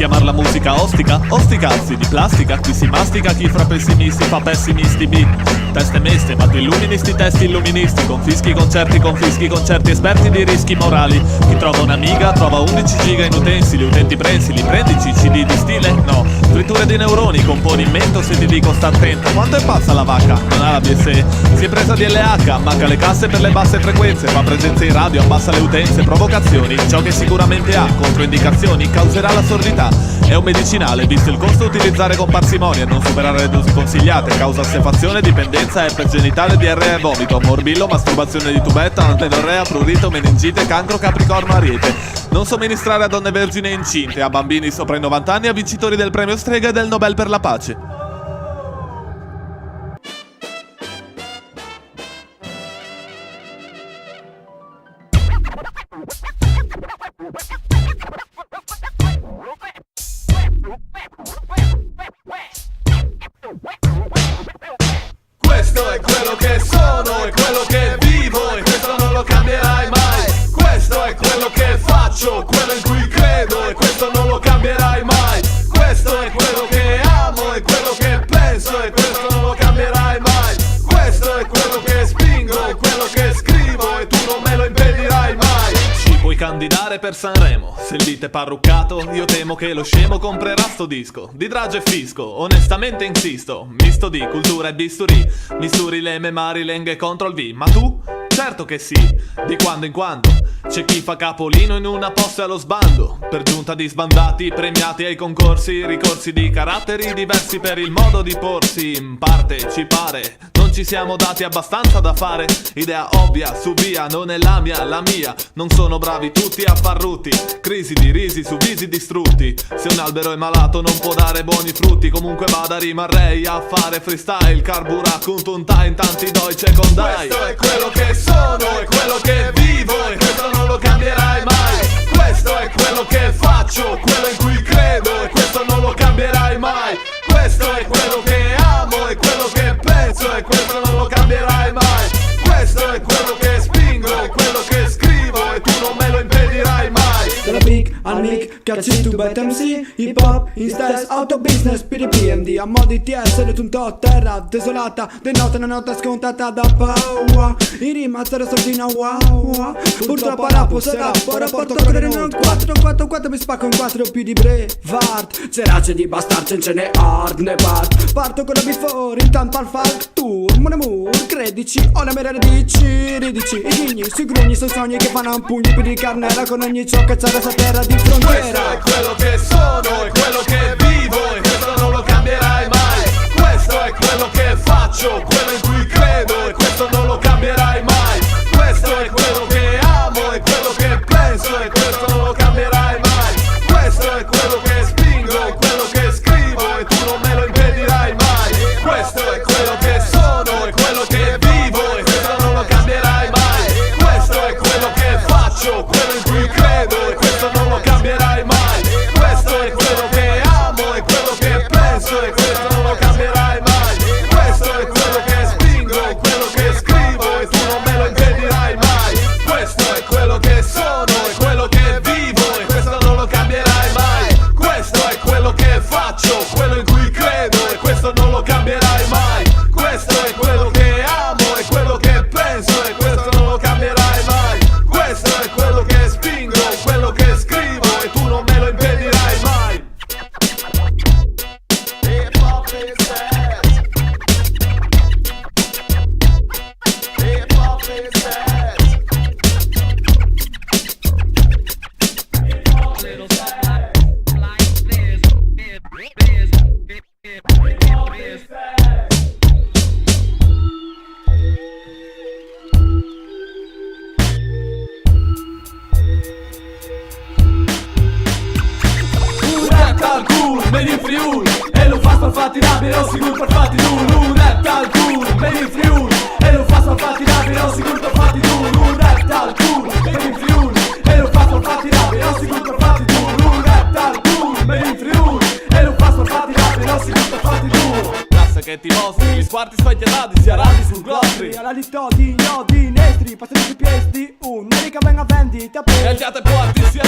chiamar la musica ostica? Osticazzi di plastica, qui si mastica, chi fra pessimisti fa pessimisti beat. Teste meste, ma tu illumini sti testi illuministi. Confischi concerti esperti di rischi morali. Chi trova un'amiga trova 11 giga in utensili, utenti prensili. Prendici CD di stile? No. Fritture di neuroni, componi in mento se ti dico sta attento. Quanto è pazza la vacca? Non ha la BSE. Si è presa di LH, manca le casse per le basse frequenze. Fa presenze in radio, abbassa le utenze. Provocazioni, ciò che sicuramente ha controindicazioni, causerà la sordità. È un medicinale, visto il costo utilizzare con parsimonia e non superare le dosi consigliate. Causa assefazione, dipendenza, herpes genitale, diarrea e vomito, morbillo, masturbazione di tubetta, amenorrea, prurito, meningite, cancro, capricorno, ariete. Non somministrare a donne vergini e incinte, a bambini sopra i 90 anni, a vincitori del premio Strega e del Nobel per la pace. Questo è quello che sono, è quello che vivo e questo non lo cambierai mai. Questo è quello che faccio, quello in cui credo e questo non lo cambierai mai. Questo è quello che amo e quello che penso e questo non lo cambierai mai. Questo è quello che spingo e quello che scrivo e tu non me lo impedirai mai. Ci puoi candidare per Sanremo, se il beat è parruccato io temo che lo scemo comprerà sto disco. Di dragio e fisco, onestamente insisto, misto di cultura e bisturi. Misturi le memari, lenghe contro il V, ma tu? Certo che sì, di quando in quando c'è chi fa capolino in una posta allo sbando. Per giunta di sbandati, premiati ai concorsi, ricorsi di caratteri diversi per il modo di porsi. In parte ci pare, non ci siamo dati abbastanza da fare. Idea ovvia, su via, non è la mia. Non sono bravi tutti a far rutti, crisi di risi su visi distrutti. Se un albero è malato non può dare buoni frutti. Comunque vada rimarrei a fare freestyle, carbura con tunta in tanti Deutsche con dai. Questo è quello che sono, è quello che vivo e questo non lo cambierai mai. Questo è quello che faccio, quello in cui credo e questo non lo cambierai mai. Questo è quello che amo e quello che penso e questo non lo cambierai mai. Questo è quello che spingo e quello che scrivo e tu non me lo impedirai mai. Dalla big al mic, cazzi tu bet MC, hip hop, instess, auto business, PDPMD. A mo' di TS, le tunto terra desolata, di notte una notte scontata da paura. In rima zero sordina wow. Purtroppo a rapo se rappo, rapporto con il 4 mi spacco in 4 più di Brevard. Serace di bastard, ce ne hard, ne part. Parto con la before, intanto al Falk Tour. Mon amour, credici, ho le mie radici, ridici. I ghigni, sui grugni, sui sogni che fanno un pugno più di carnera con ogni ciò che c'è questa terra di frontiera. Questo è quello che sono, è quello che vivo e questo non lo cambierai mai. Questo è quello che faccio, quello in cui credo e questo non lo cambierai mai. Questo è quello che amo e quello che penso e questo non lo cambierai mai. Questo è quello che spingo e quello che scrivo e tu non me lo impedirai mai. Questo è quello che sono, è quello che vivo e questo non lo cambierai mai. Questo è quello che faccio, quello in cui credo e questo non lo cambierai mai. Questo è quello che amo e quello che penso e questo non lo cambierai mai. Questo è quello che spingo e quello che scrivo e tu non me lo impedirai mai. Questo è quello che sono e quello che vivo e questo non lo cambierai mai. Questo è quello che faccio, quello in cui credo e questo non lo cambierai mai. Questo è quello che amo e quello che penso e questo non lo cambierai mai. Questo è quello che spingo, quello che scrivo e tu non me lo impedirai mai. Hip hop is dead. Hip hop is dead. Hip hop is dead. Hip hop is dead. Al cool, meglio in Friuli e lo fa spalfatti rabbia, non sicuro per fatti tu. Un rap al cool, meglio in Friuli e lo fa spalfatti rabbia, non sicuro per fatti tu. Un rap al cool, meglio in Friuli e lo fa spalfatti rabbia, non sicuro per fatti tu. Un rap al cool, meglio in Friuli e lo fa spalfatti rabbia, non sicuro per fatti tu. Classe che ti mostri, gli sguardi party sfai chiamati, sia radi sul glostri. Alla litto di ignoti, nestri, passati sui piesti, un'erica venga vendita per E giate porti, sia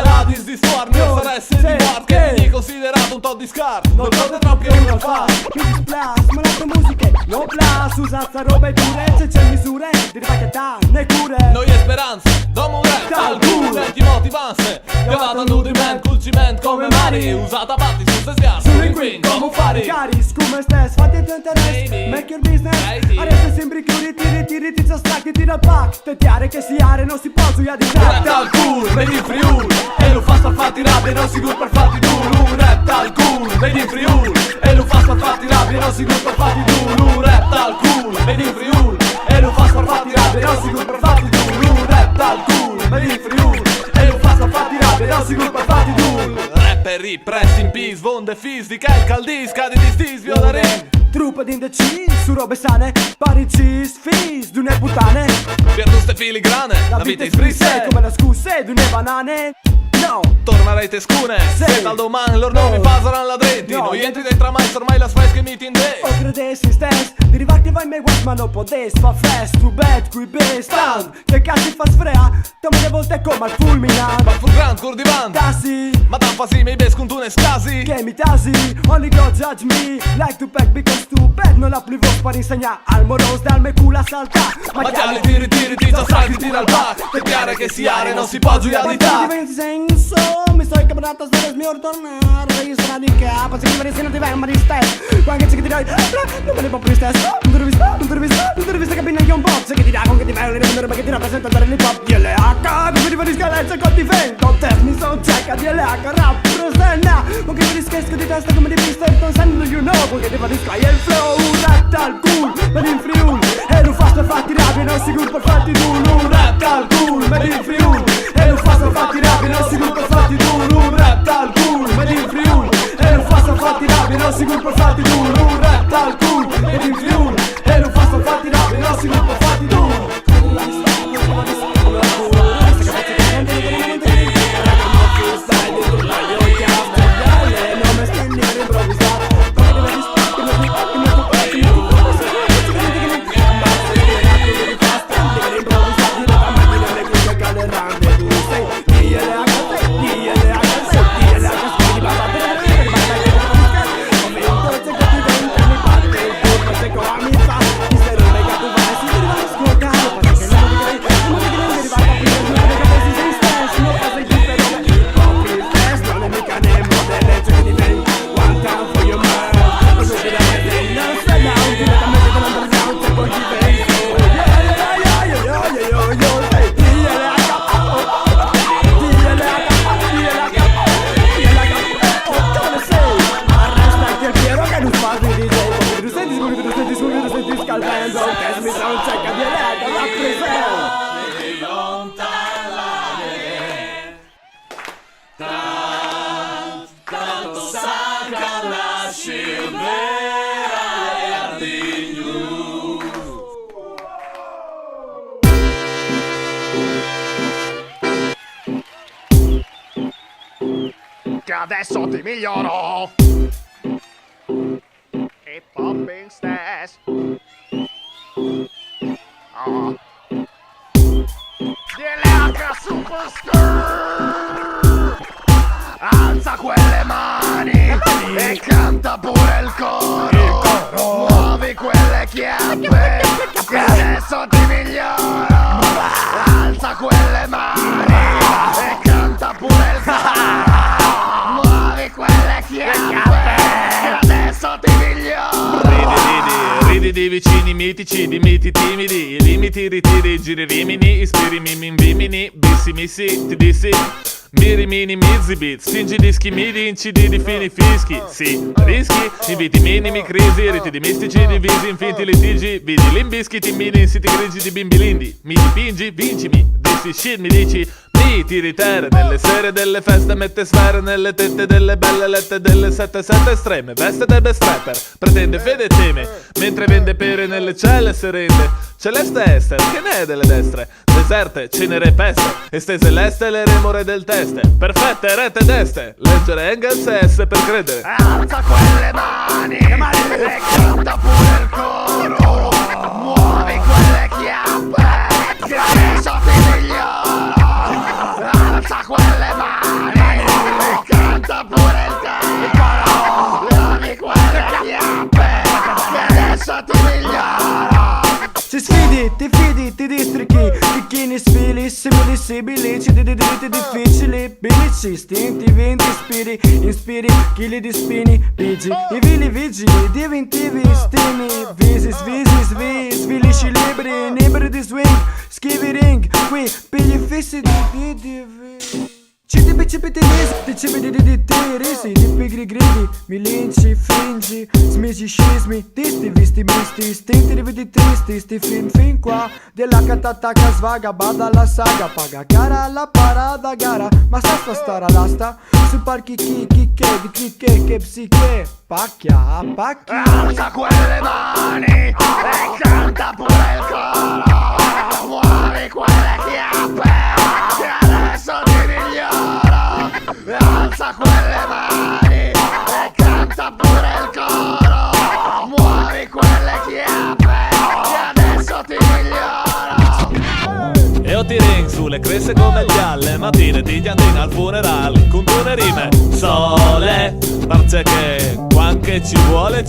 radis di sforni, non saresse di guard, che è considerato un tot di scar. Non conta troppo che uno fa. Mi displas, ma le musiche, no blas, usazza roba e purezze, c'è misure, di ripacchettà, ne cure. Noi è speranza, domo rap, tal culo, chi motivanze. Chiamata nudiment, culciment, come mari, usata batti su se schiar, su queen, come fare. Caris, come stes, fatti il tuo interesse, Baby. make your business. Baby. Adesso sembri chiudi, tiri, ti stacchi, tira il pack. Tettiare che si are, non si può giuia di Rap tal cool, vedi in Friul, e lo fa sta fatti rabbia, non si gur per fatti tu. Rap tal cool, vedi in Friul, e lo fa sta fatti rabbia, non si gur per fatti tu. Rap tal cool, vedi in Friul, e lo fa sta fatti rabbia, non si gur per fatti tu. Rap tal cool, vedi in Friul, e lo fa sta fatti rabbia, non si gur per fatti tu. Rapper rip, rest in peace, vonde fisica, il caldis, cadi di stis, viola ring. Truppe di indecisi, su robe sane, paricis, fis, d'une puttane. Per tutte filigrane, la vita è sbrisse, come le scusse d'une banane. No, tornerei tescune, se dal domani loro non mi passeranno la denti. No. Noi entri dentro mai, ormai la fresca meeting day. o credessi stess, di rivarti vai mai guas ma non potessi. Fa fest, too bad, qui best stand. Che cazzo fa sfrea, tome le volte come al fulminante. Ma fu grand cur di banda, Tassi, ma da fasi mi bes con tu ne scasi. che mi tasi, only God judge me. Like to pack because too bad, non la plivos per insegnare al moros dal me culo a salta. Ma già li tiri, ti già strati, tira al back. Che chiaro che si are, non si può giuiare di ta. senso, mi sto incaponato sto mio tornare. Io sono di capo, se mi non ti vai ma di stesso. Quando ci che ti dai, non me ne può più stesso. Non te l'ho visto che neanche un po'. Se che ti dà con che ti vai, non che ti rappresenta per l'hip hop. DLH, come ti fa di scalezza con ti vento. Te mi sono cieca, DLH, rappresenta. Con che ti rischesco di testa come di pista. Non sanno you know, con che ti fa di sky il flow. Rap al cool, ma in Friul. E non fa fatti rabbia, non sicuro per fatti tu. Non rap al cool, ma in Friul. E non fa fatti rabbia, non sicuro per fatti tu. Non rap al cool, ma in Friul. E non fa fatti rabbia, non sicuro per fatti tu. Non rap al cool, ma in Friul. E non fa fatti rabbia, non sicuro per fatti tu. Che adesso ti miglioro. Hip hop in stess. Oh. DLH Superstar. Alza quelle mani e canta pure il coro. Muovi quelle chiappe che adesso ti miglioro. Alza quelle mani e canta pure il coro. Muovi quelle chiappe che adesso ti miglioro. Ridi di vicini mitici, di miti timidi. I limiti ritiri, giri rimini. Ispiri mimi bimini, bissi missi, ti dissi. Miri mini mizzi beat, spingi dischi midi, incidi di fini fischi. Sì, rischi, inviti minimi crisi, riti di mistici divisi, infiniti litigi. Vidi limbischi, timidi, insiti grigi di bimbi lindi. Mi dipingi, vincimi, dissi shit mi dici. Mi tiri tere nelle sere delle feste, mette sfere nelle tette delle belle lette delle 7 estreme. Veste de best rapper, pretende fede e teme, mentre vende pere nelle celle serende. Celeste Ester, che ne è delle destre? Deserte, cenere e peste, estese l'este le remore del teste. Perfette rete d'este, leggere Engels e S per credere. Alza quelle mani e canta pure il coro. Muovi quelle chiappe, che adesso ti miglioro. Alza quelle mani e canta pure il coro. Muovi quelle chiappe, che adesso ti miglioro. Ci sfidi, ti fidi, ti districhi, chicchini sfili, simili, sibili, ci diritti difficili, bilici, istintivi, ispiri, inspiri, chili di spini, pigi, i vili vigili, diventivi, stimi, visi, svisi, svilisci libri, libri di swing, schivi ring, qui, pigli fissi di CDB ti cibi di risi, di pigri gridi, mi linci, fingi, smici, scismi, tisti, visti, misti, istinti, rividi tristi, sti fin qua, della catataca svaga, bada la saga, paga cara la parada gara, ma sta stara l'asta, sui parchi chi, di che psiche, pacchia, alza quelle mani e canta pure il coro, muovi quelle chiappe, che adesso ti miglioro. Alza quelle mani e canta pure il coro, muovi quelle chiappe, che adesso ti miglioro. E io ti ring sulle cresse come gli alle mattine ti andin al funerale con tue rime sole, parce che quanche ci vuole.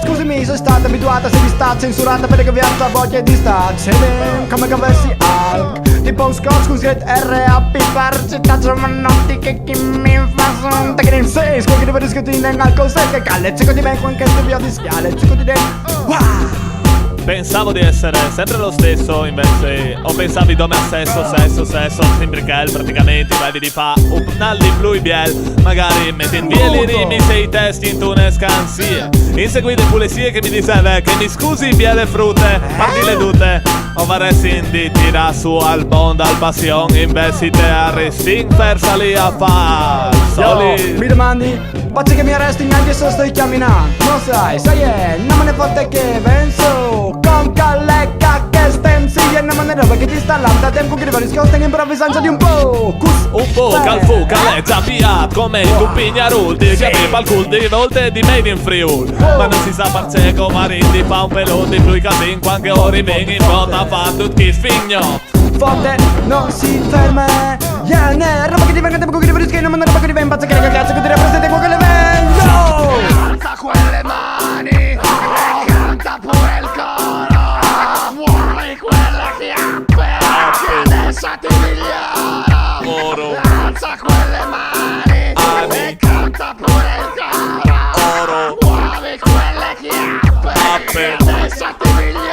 Scusami, sono stata abituata, sei stata censurata perché vi alza voglia di starcene, come caversi al tipo un scotch con scritto R.A.P. Parcetta giovanotti che chi mi fa son te che ne sei, scuochi di discutere in alcol se che calle, cico di me qualche via di schiale, cico di me, wow. Pensavo di essere sempre lo stesso, invece o pensavi dome a sesso, sembri che praticamente vai di fa un nalli blu e biel, magari metti in via i rimi se i testi in tu ne scansie, inseguite pulizie che mi diceva che mi scusi via le frutte, parti le dute, o varessi in di tira su al bond al passion, investite a resting per salire a far soli. Mi domandi, faccio che mi arresti anche se sto camminando, non sai non me ne fotte che penso. Con callecca che stem si e non me ne roba che ti sta là da tempo che arriva riscosta in improvvisanza di un po' calfu, caleggia, fiat come tu pignarulti che aveva il cul di volte di made in Friul, ma non si sa parceco marindi fa un pelone di più casin qualche ora vengi in volta fa tutto chi sfigno forte non si ferma, ne roba che ti venga tempo che arriva riscosta non me ne roba che ti venga che cazzo che ti rappresenta qua che le vengo. Alza quelle mani e canta pure il coro, muovi quelle chiappe, che adesso ti miglioro. Alza quelle mani e canta pure il coro, muovi quelle chiappe, che adesso ti miglioro.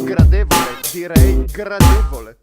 Gradevole, direi gradevole.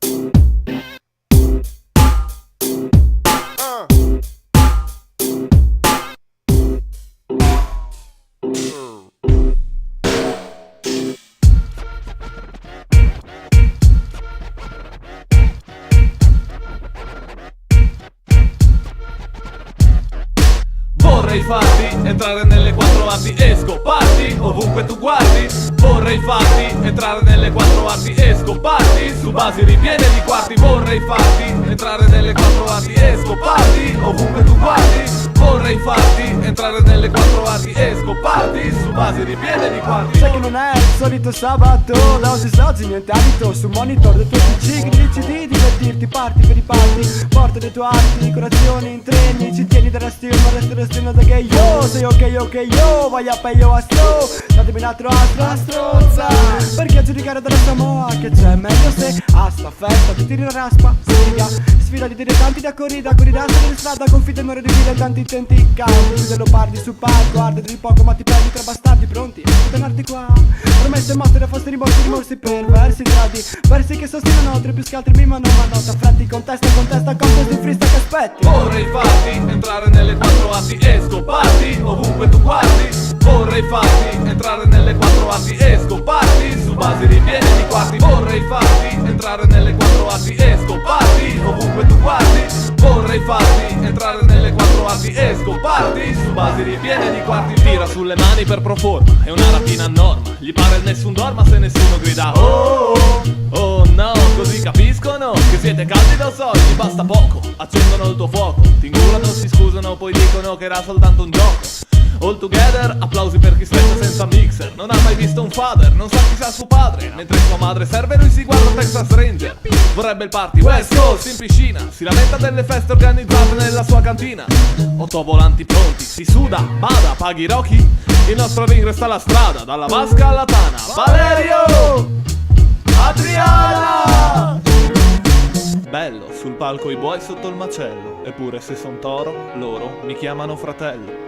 Vorrei farti entrare nelle quattro arti e scoparti ovunque tu guardi. Vorrei farti entrare nelle quattro arti e scoparti su basi ripiene di quarti. Vorrei farti entrare nelle quattro arti e scoparti ovunque tu guardi. Vorrei farti entrare nelle quattro arti e scoparti su basi ripiene di quarti. Sai che non è il solito sabato, la usi oggi niente adito sul monitor del tuo PC che dici di divertirti, parti per i parti, porta le tue arti, decorazioni in treni, ci tieni da resti, ma resti da che io sei ok io voglio a io a sto, datemi un altro strozza, perché a giudicare dalla Samoa che c'è meglio se a sta festa ti tiri la raspa, sfida di dilettanti da corrida in strada, confida in ore di dilettanti intenti caldi, dello pardi sul palco, arde di poco ma ti perdi tra bastardi pronti a tenerti qua, promesse mosse da fosti rimorsi per versi gradi, versi che sostengono tre più scaltri mimano ma nota freddi, contesta contest di freestyle che aspetti. Vorrei farti entrare nelle quattro arti e scoparti ovunque tu guardi. Vorrei farti entrare nelle quattro arti e scoparti su basi ripiene di quarti. Vorrei farti entrare nelle quattro arti e scoparti ovunque tu guardi. Vorrei farti entrare nelle quattro arti e scoparti su basi ripiene di quarti. Tira sulle mani per pro forma, è una rapina a norma. Gli pare nessun dorma se nessuno grida oh, oh no, così capiscono che siete caldi, lo so, gli basta poco. Accendono il tuo fuoco, ti ingurano, si scusano, poi dicono che era soltanto un gioco. All together, applausi per chi spezza senza mixer. Non ha mai visto un father, non sa chi sia suo padre. Mentre sua madre serve, lui si guarda Texas Ranger. Vorrebbe il party West Coast in piscina. Si lamenta delle feste organizzate nella sua cantina. 8 volanti pronti, si suda, bada, paghi Rocky. Il nostro ring resta la strada, dalla vasca alla tana. Valerio! Adriana! Bello, sul palco i buoi sotto il macello. Eppure se son toro, loro mi chiamano fratello.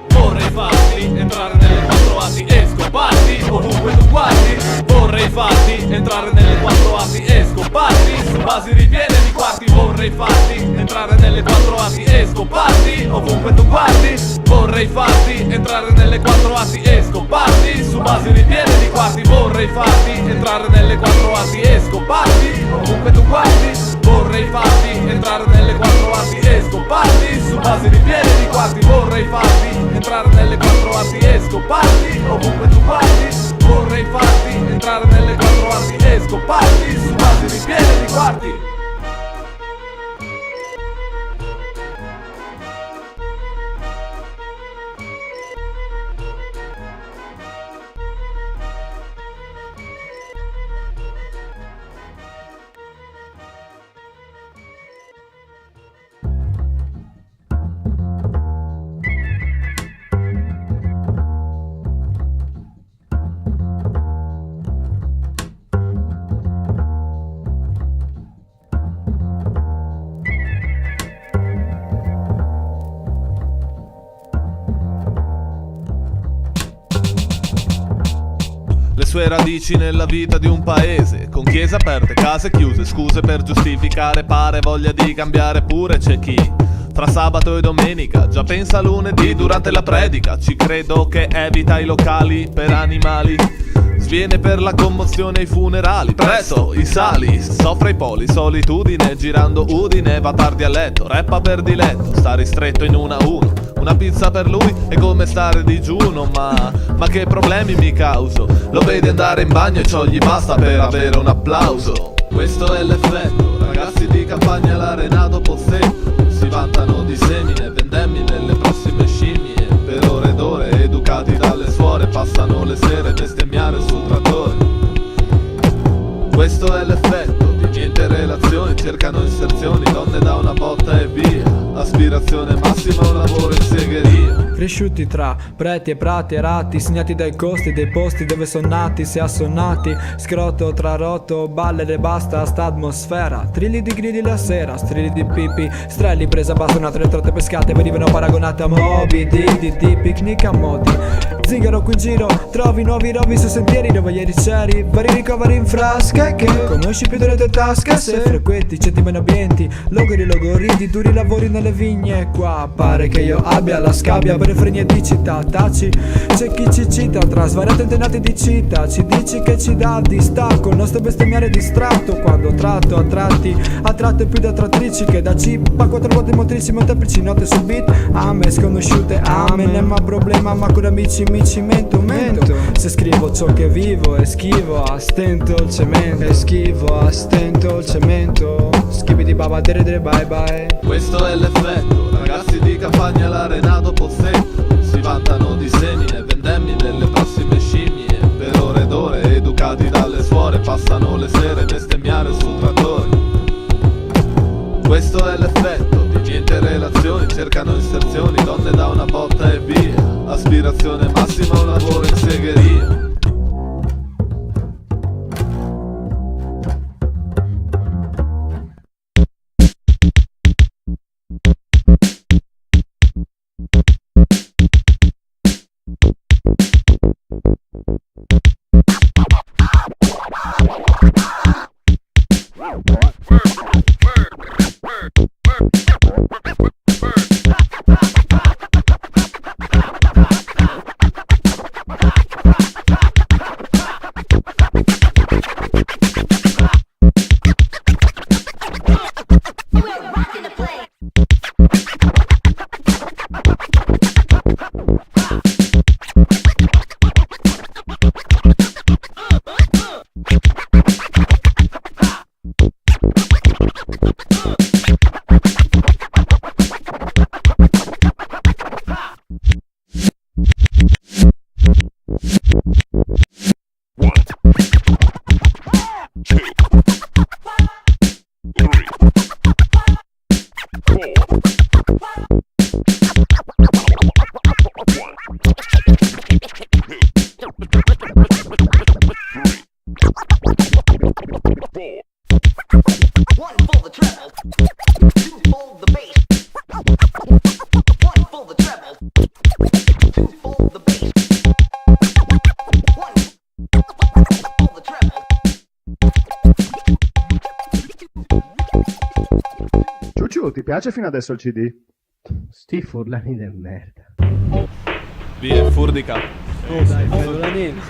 Vorrei farti entrare nelle quattro arti e scoparti ovunque tu guardi. Vorrei farti entrare nelle quattro arti e scoparti su basi ripiene di quarti. Vorrei farti entrare nelle quattro arti e scoparti ovunque tu guardi. Vorrei farti entrare nelle quattro arti e scoparti su basi ripiene di quarti. Vorrei farti entrare nelle quattro arti e scoparti ovunque tu guardi. Vorrei farti entrare nelle quattro arti e scoparti su basi ripiene di quarti. Vorrei farti entrare nelle quattro arti e scoparti ovunque tu guardi. Vorrei farti entrare nelle quattro arti e scoparti su basi ripiene di quarti. Le sue radici nella vita di un paese, con chiese aperte, case chiuse, scuse per giustificare, pare voglia di cambiare. Pure c'è chi tra sabato e domenica già pensa a lunedì durante la predica. Ci credo che evita i locali per animali, sviene per la commozione ai funerali. Presso i sali, soffre i poli, solitudine, girando Udine, va tardi a letto, rappa per diletto, sta ristretto in 1 a 1. Una pizza per lui è come stare digiuno, ma che problemi mi causo? Lo vedi andare in bagno e ciò gli basta per avere un applauso. Questo è l'effetto, ragazzi di campagna l'Arenato Pozzetto si vantano di semine, vendemmi nelle prossime scimmie. Per ore ed ore, educati dalle suore, passano le sere a bestemmiare sul trattore. Questo è l'effetto di niente relazioni, cercano inserzioni, donne da una botta e via. Aspirazione massima, un lavoro in segheria. Cresciuti tra preti e prati e ratti, segnati dai costi dei posti dove sono nati, se assonnati. Scroto tra rotto, balle e basta sta atmosfera. Trilli di gridi la sera, strilli di pipi, strelli presa bastonate, le trotte pescate venivano paragonate a Moby di picnic a modi. Zingaro qui in giro, trovi nuovi rovi su sentieri dove ieri c'eri. Vari ricoveri in frasche che conosci più delle tue tasche. Se frequenti certi meno ambienti, logoridi, duri lavori nelle vigne. Qua pare che io abbia la scabbia per frenetticità, taci. C'è chi ci cita tra svariate antenati di cita. Ci dici che ci dà distacco il nostro bestemmiare distratto, quando tratto a tratti attratte più da attrattrici che da cippa. 4 volte motrici, molteplici note sul beat. A me sconosciute, a me non è problema, ma con amici mi cimento. Se scrivo ciò che vivo e schivo a stento il cemento. E schivo a stento il cemento. Schivi di baba dere bye bye. Questo è l'effetto, ragazzi di campagna l'Arenato Pozzetto si vantano di semine, vendemmi nelle prossime scimmie. Per ore ed ore, educati dalle suore, passano le sere a bestemmiare sul trattore. Questo è l'effetto di niente relazioni, cercano inserzioni, donne da una botta e via. Aspirazione massima, un lavoro in segheria. One for the treble, two for the bass. One for the treble, two for the bass. One for the treble. Ciucciu, ti piace fino adesso il CD? Sti furlani del merda. Via, Furdica. Oh dai, bello l'anello.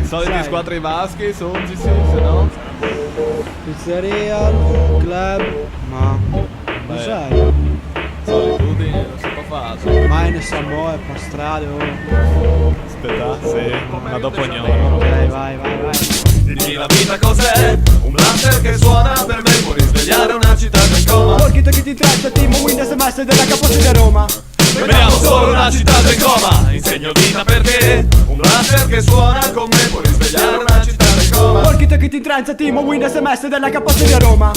Soliti Sai. squadri vaschi, Songi, sì, se no. Pizzeria, club, ma lo Beh. sai, Solitudine, non si può fare. mai ne sa mo' per strade, oh. Aspetta, sì, ma dopo ognoro. Ok, vai. Dimmi la vita cos'è? Un blaster che suona per me, può risvegliare una città in coma. Walkie talkie ti traccia, Timo Windows SMS della Capoccia di Roma. Vediamo solo una città in coma. Insegno vita perché un blaster che suona con me può risvegliare una città in coma. Walkie talkie ti traccia, Timo Windows SMS della Capoccia di Roma.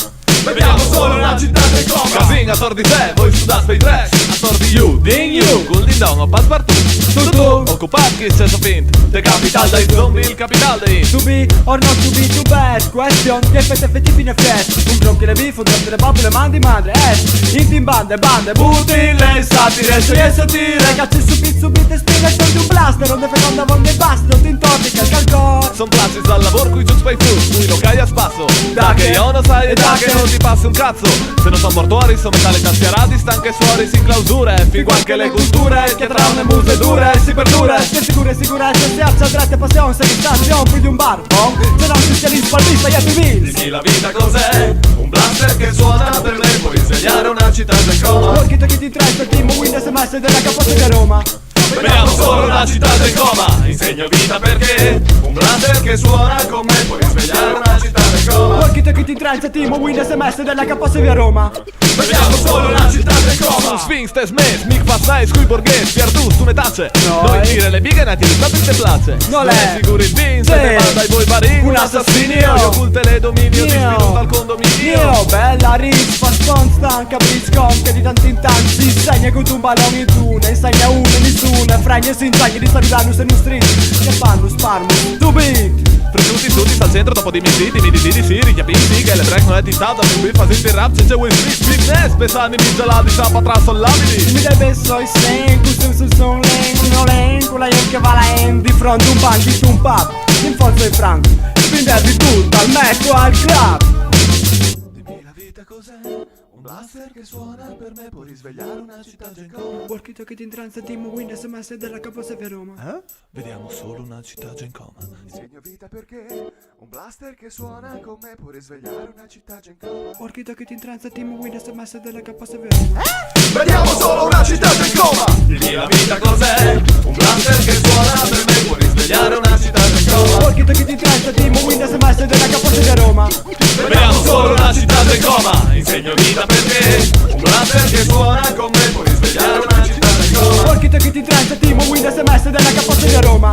Vediamo solo una città in coma. Casing a tor di te, voi sudate i trash. A tor di you, ding you, col ding dong, o passepartout. Tu. Occupat chi se so fint. The capital dei zombie, il capital dei To be or not to be too bad. Question, che effetti fine flash. Un drop che le beef, un drop delle bambole, mandi madre. In team bande, Butille, satire, e satire. Cazzi subite spine di un blaster. Onde feconda vonde basta, ti intornica il calcor. Son placis dal lavoro qui giù spai tu, cui lo cai a spasso. Da che io non sai e da che non ti passi un cazzo. Se non son mortuori, son metallitati a radi, stanche suori, si clausure. Figo anche le culture, che tra le muse dure si perdure. Che sicurezza, si alza dritta passione, sei in stazione, più di un bar, oh. Se non si sia spalvista, gli happy meals. Dimmi la vita cos'è? Un blaster che suona per me può risvegliare una città in coma. Walkie talkie ti traccia, Timo Windows SMS della Capoccia di Roma. Vediamo solo una città in coma. Insegno vita perché un blaster che suona con me può risvegliare una città in coma. Walkie talkie ti traccia, Timo Windows SMS della Capoccia di Roma. Vediamo solo una città in coma. Sphinx, te smes, mic fast night, scui borghese, piardus, tu ne tacce. No, Noi tire le bighe, nati li sapete te place. Non è. Sicuri il Vince, Sì. te manda i voi barin. Un assassinio. Io occulte le dominio, ti Io. spino dal condominio. Io, bella rich, faston, stanca, bridge che di tanto in tanto si insegna con un ballone in tu, ne insegna uno, nessuno, fragna e si insegna di salutare se non street, che fanno sparmo, tu beat. Presunti tutti sta al centro dopo di sì, di sì, richiapiti che le track non è di stato, qui fa senti il rap, c'è Will Smith, fitness, pesani mi gelati, sapa tra son labili. Mi deve so i senku, su son lengo, no lengo, la io che va la end di fronte un banco, su un pub, in forza di franco, spindervi tutto al Mac o al club. Dimmi la vita cos'è? Un blaster che suona per me può risvegliare una città in coma. Walkie talkie ti intranza, Timo Windows SMS della Capoccia di Roma. Vediamo solo una città già in coma. Insegno vita perché un blaster che suona con me può risvegliare una città in coma. Walkie talkie ti intranza, Timo Windows SMS della Capoccia di Roma. Vediamo solo una città in coma. Dimmi la vita cos'è? Un blaster che suona per me può risvegliare una città in coma. Walkie talkie ti intranza, Timo Windows SMS della Capoccia di Roma. Vediamo solo una città in coma. Insegno vita perché un blaster che suona con me può risvegliare una città in coma. Walkie talkie ti intranza, Timo Windows SMS della Capoccia di Roma.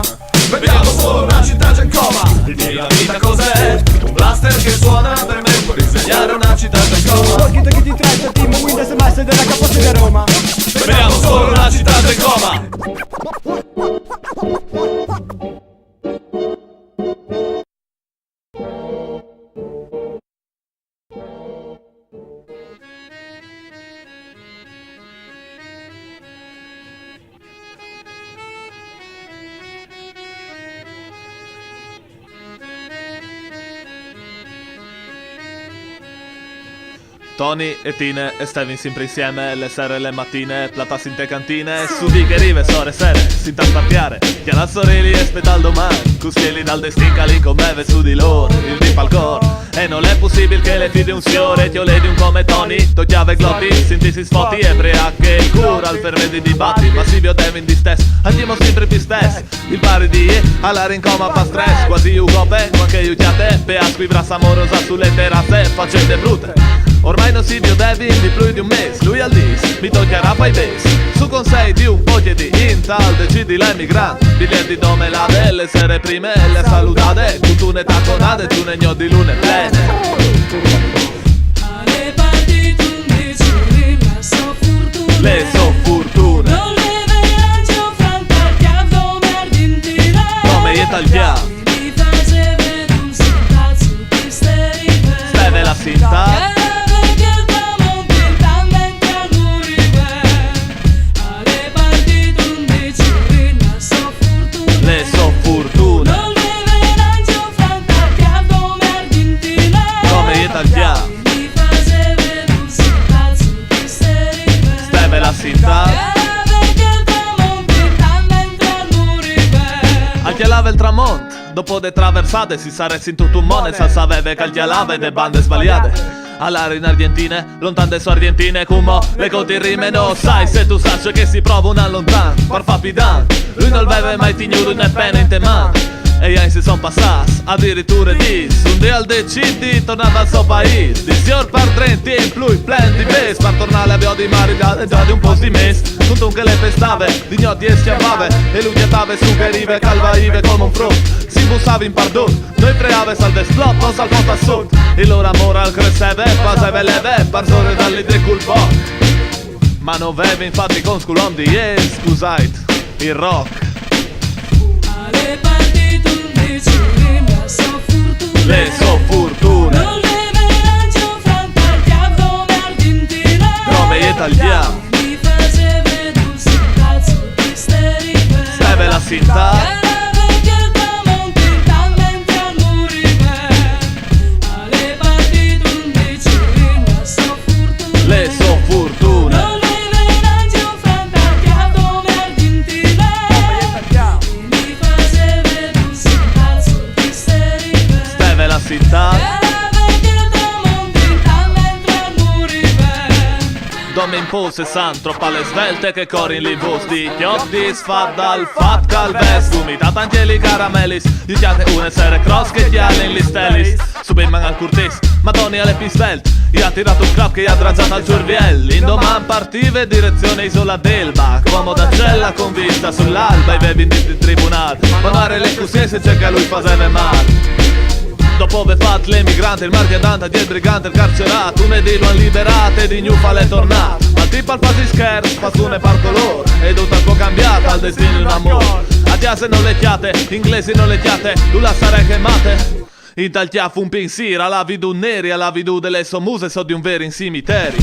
Vediamo solo una città in coma. Dimmi la vita cos'è? Un blaster che suona per me può risvegliare una città in coma. Walkie talkie ti intranza, Timo Windows SMS della Capoccia di Roma. Vediamo solo una città in coma. Tony e Tine e Steven sempre insieme, le sere e le mattine, platas in te cantine, su di che rive, sore, sere, si spartiare, chiana sorelli e spetal domani, custieli dal destin cali con beve su di loro, il dip al cor, e non è possibile che le fidi un fiore, ti ho ledi un come Tony, to chiave glotti, senti si sfoti, ebreache, il cura, al fervedi di batti, ma si vio Devin di stesso, andiamo sempre più stesso, il pari di all'aria in coma fa stress, quasi ugope, qualche aiutiate, pe a squibra amorosa sulle terrazze, faccende brutte, ormai genocidio Devin di più di un mese. Lui al dis, mi toccherà poi base. Su con 6 di un po' di Intal, decidi l'emigrante. Biglietti dome la delle sere prime le salutate. Tu ne tacconate, tu ne gnodi lune plene. Le so fortune come italiano steve la cinta. Le so fortune come italiano steve la cinta. Alchialava il tramonto, dopo de traversate si saresse in tutto un mondo, salsa veve che alchialava e de bande sbagliate. All'aria in Argentina, lontane su Argentine, come le coti rime no sai, se tu sai che si prova una lontana, par fa pidan. Lui non beve mai tignuto né pena in te man. E gli anni si son passati, addirittura dis. Un dia al decidi, tornato al suo paese. Di signor par 30 in più, plan di base. Per tornare a di mare, già di un po' di mese. Tutto che le pestave, di gnoti e schiavave. E lui gettava su che rive, calvaive come un frutto. Si bussava in pardon, noi creave salve splotto, salvo a sud. E l'ora moral cresceve, paseve leve, parzone dall'idre culpo. Ma non veve infatti con sculon di scusate, il rock. Le so fortune come italiano steve la cinta. Le so fortune steve la cinta. Dome impose san, troppo alle svelte che corri in livos. Di chiotti sfat dal fat calves. Gumita tantieli caramelis. Diciate una serie cross che chiale in listellis. Subin mangan curtis, ma Tony alle pisvelt. Gli ha tirato un crap che gli ha drazzato al giurviel. L'indoman partive direzione isola d'Elba. Comoda cella con vista sull'alba. I bevi in tribunale. Manare le cusie se c'è che lui faceva male. Dopo ve fat l'emigrante, il marchiadante, di il brigante, il carcerato. Un edilo han liberate, di Gnufa le tornate. Ma tipo al fasi scherzo, fassune par colore. E tutto un po' cambiata, al destino un amore. A se non le chiate, inglesi non le chiate. Tu la sarei quemate. In tal chiafu un pensiero, alla vidu neri, alla vidu delle somuse, so di un vero in cimiteri.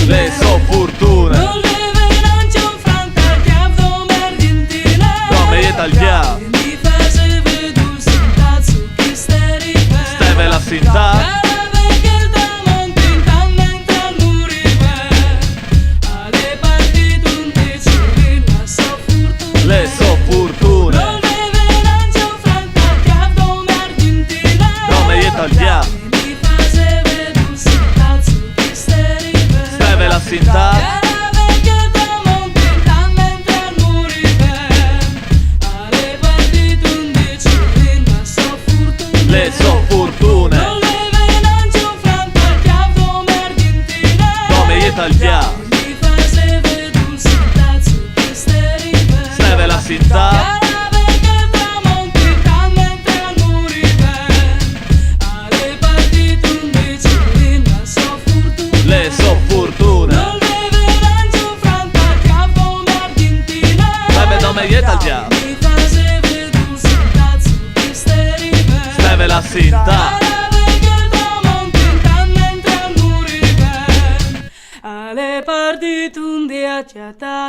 Le so fortune come italiano steve la cinta. Le so fortune come italiano steve la cinta. Le so fortune come italiano steve la cinta. Le so fortune steve nome italiano steve la cinta. alle partite un dia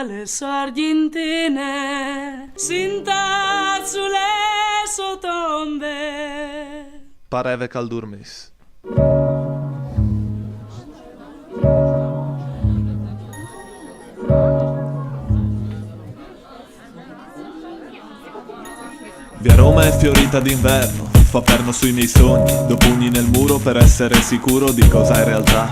le so argentine sinta sulle sotombe Pareve caldurmis. Via Roma è fiorita d'inverno, fa perno sui miei sogni, do pugni nel muro per essere sicuro di cosa è realtà.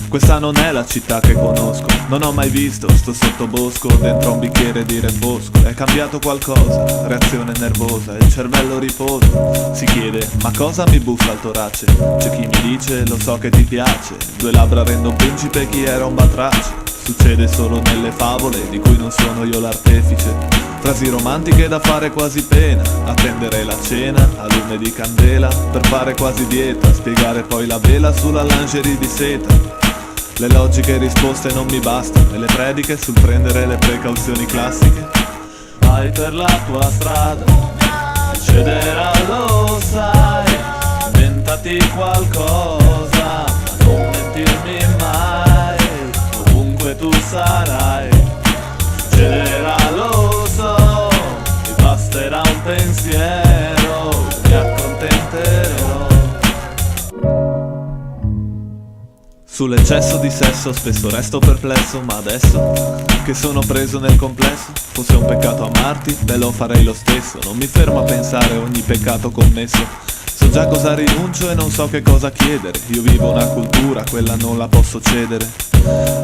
Questa non è la città che conosco, non ho mai visto sto sottobosco dentro un bicchiere di refosco. È cambiato qualcosa, reazione nervosa, il cervello riposa. Si chiede, ma cosa mi buffa al torace? C'è chi mi dice, lo so che ti piace, due labbra rendo un principe chi era un batrace. Succede solo nelle favole di cui non sono io l'artefice. Frasi romantiche da fare quasi pena, attendere la cena a lume di candela per fare quasi dieta, spiegare poi la vela sulla lingerie di seta. Le logiche risposte non mi bastano e le prediche sul prendere le precauzioni classiche. Vai per la tua strada, succederà lo sai, inventati qualcosa, ma non mentirmi mai, ovunque tu sarai. Succederà lo so, mi basterà un pensiero, mi accontenterò. Sull'eccesso di sesso spesso resto perplesso, ma adesso che sono preso nel complesso, fosse un peccato amarti, beh lo farei lo stesso. Non mi fermo a pensare ogni peccato commesso, so già cosa rinuncio e non so che cosa chiedere. Io vivo una cultura, quella non la posso cedere.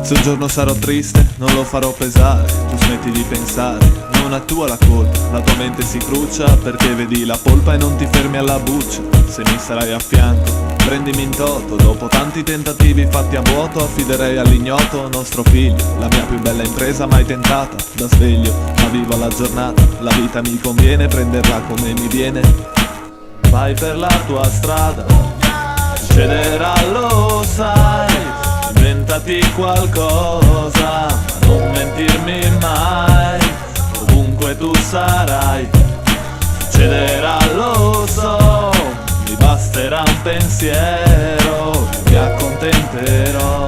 Se un giorno sarò triste, non lo farò pesare, tu smetti di pensare, non è tua la colpa, la tua mente si cruccia perché vedi la polpa e non ti fermi alla buccia. Se mi sarai a fianco, prendimi in toto, dopo tanti tentativi fatti a vuoto, affiderei all'ignoto nostro figlio, la mia più bella impresa mai tentata. Da sveglio, ma vivo alla giornata, la vita mi conviene prenderla come mi viene. Vai per la tua strada, succederà lo sai, inventati qualcosa, ma non mentirmi mai, ovunque tu sarai. Succederà lo so, mi basterà un pensiero, mi accontenterò.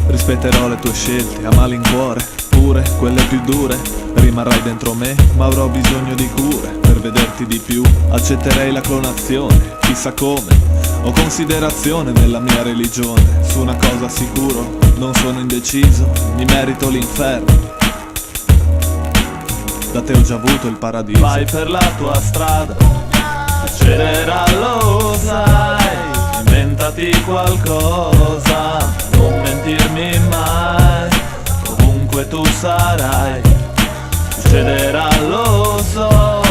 Rispetterò le tue scelte a malincuore, pure quelle più dure. Rimarrai dentro me, ma avrò bisogno di cure. Per vederti di più, accetterei la clonazione, chissà come. Ho considerazione nella mia religione, su una cosa sicuro, non sono indeciso, mi merito l'inferno. Da te ho già avuto il paradiso. Vai per la tua strada, succederà lo sai, inventati qualcosa, non mentirmi mai, ovunque tu sarai. Succederà lo so,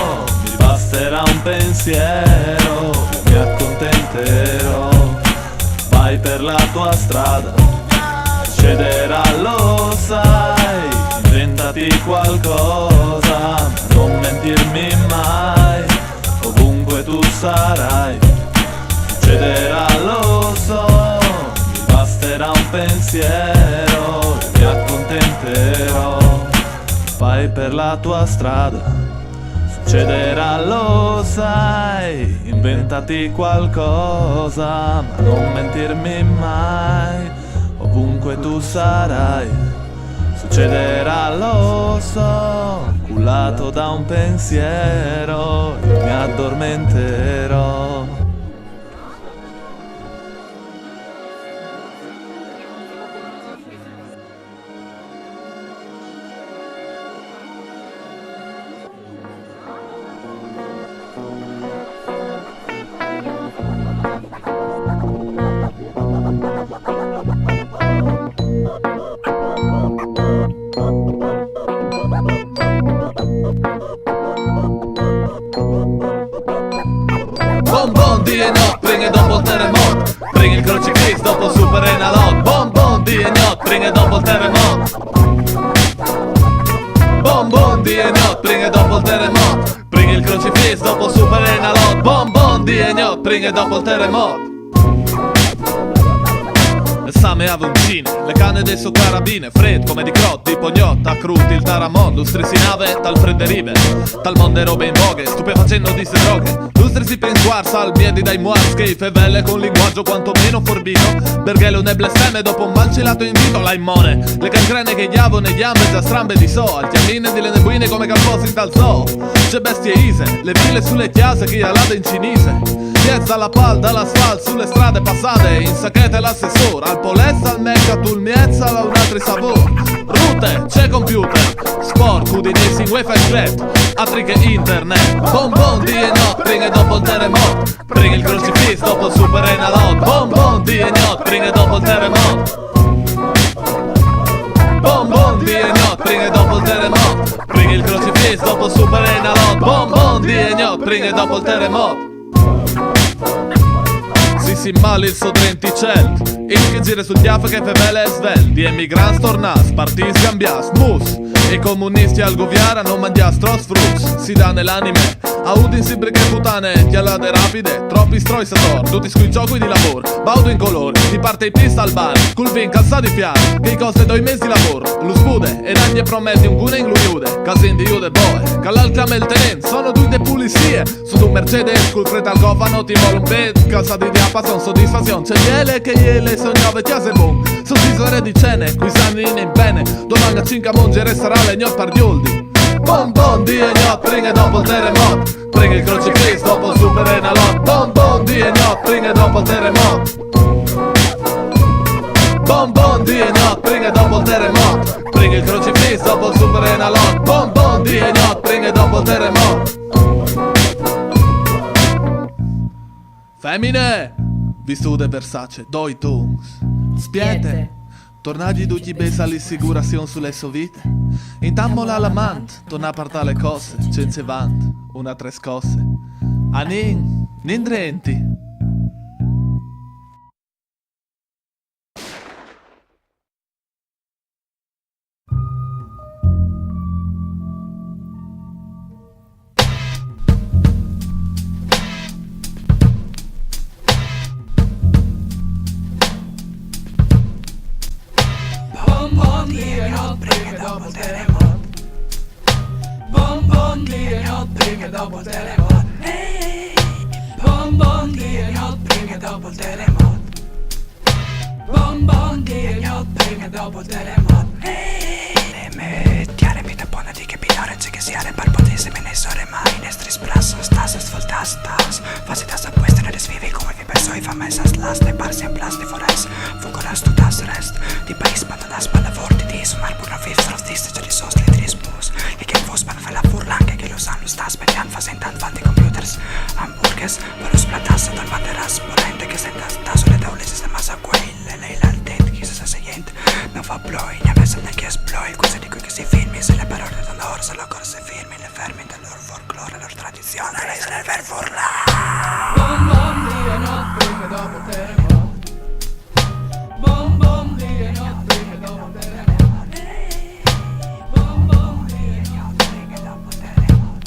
mi basterà un pensiero, io mi accontenterò. Vai per la tua strada, succederà lo sai, inventati qualcosa, ma non mentirmi mai, ovunque tu sarai. Succederà lo so, mi basterà un pensiero, io mi accontenterò. Vai per la tua strada, succederà lo sai, inventati qualcosa, ma non mentirmi mai, ovunque tu sarai. Succederà lo so, cullato da un pensiero, io mi addormenterò. Bon di e not, springen dopo il terremoto, spring il crocicris dopo il super enalot. Bon di e not, springen dopo il terremoto. Bon di e not, springen dopo il terremoto, spring il crocifix dopo il super enalot. Bon di e not, springen dopo il terremoto. Same avoncine, le canne dei suoi carabine, fred come di crotti, pognotta, cruti, il taramon, lustris in ave, tal fredde rive, tal mondo robe in voghe, stupefacendo di ste droghe. si pensoir, salmiedi dai moars, che i fevelle con linguaggio quantomeno forbito, perché lo ne blesteme dopo un malcilato invito alla immone, le cancrene che ghiavone ghiambe già strambe di so, al chiamine di le nebuine come calfosi dal zoo, c'è bestie ise, le ville sulle chiase che alade in cinese, piezza la pal dall'asfalt sulle strade passate, in sacchete l'assessore, al polessa al mecca tul miezza la un altri savore, rute, c'è computer, sport, udinesi, wifi flat, altri che internet, bonbon di e not, prima e dopo il terremoto, prima il crocifisso dopo il super enalot, bonbon di e not, prima e dopo il terremoto, bonbon di e not, prima e dopo il terremoto, prima il crocifisso dopo il super enalot, bonbon di e not, prima e dopo il terremoto. Si male il so trenticelt, il che gira sul diafo che fevele e svel, di emigrants tornas, partis cambias, mus, e comunisti al goviara non mandias tros frus, si dà nell'anime, a udin si brighe putane, chialade rapide, troppi stroi sator, tutti sui giochi di lavoro, baudo in colore, ti parte i pista al bar, col vin calza di fiare, che i coste 2 mesi di lavoro, lo spude, e ragni prometti un gune in gluiude, casin di jude boe, calal camel tenen, sono due de pulizie, su un Mercedes, col fred al cofano, ti vuole un bed, calza di diapa, son soddisfazione, c'è iele che iele sognava chiase bon, son sisore di cene, qui sanni in bene, domanga cinque monge resterà le gnot pardioldi, bonbon di e gnot, prima e dopo il terremoto, prima il crocifisso dopo il super enalot, bonbon di e gnot, prima e dopo il terremoto, bonbon di e gnot, prima e dopo il terremoto, prima il crocifisso dopo il super enalot, bonbon di e gnot, prima e dopo il terremoto. Femmine, vistude Versace, doi tungs, spiete, tornagli duci besa l'assicurazione sulle sue vite, intammo l'amant, torna a partare le cose, senza vant, una tre scosse, anin, nindrenti. Bonbon di e not, prima e dopo il terremoto. Bonbon di e not, prima e dopo il terremoto. Hey, bonbon di e not, prima e dopo il terremoto. Bonbon di e not, prima e dopo il terremoto. Hey, mettiare pita buona di che pinore c'è che siare barbotese me ne sore mai nestris brasos tasas voltas tas fasi das apuesta ne svivi come vi persoi famesas las de parsi en plas de forais fugoras tu das rest di país panda das pala vorti di sumar pur viv stros diste c'è di sos letrismus e che vos pan fa la furlanche che los anus das pedian fasentan van de computers hamburgues palos platas dal banderas porente che sentas das le taules de masa quelle lei l'altet che se seguente non fa ploi ne avesse ne che esploi cosa dico che si filmi se le parole da loro se lo corse firmi le fermi del loro folklore loro tradizione lei se ne per furla bom bom di e not prima dopo il terremoto bom bom di e not prima dopo il terremoto bom bom di e not prima dopo il terremoto.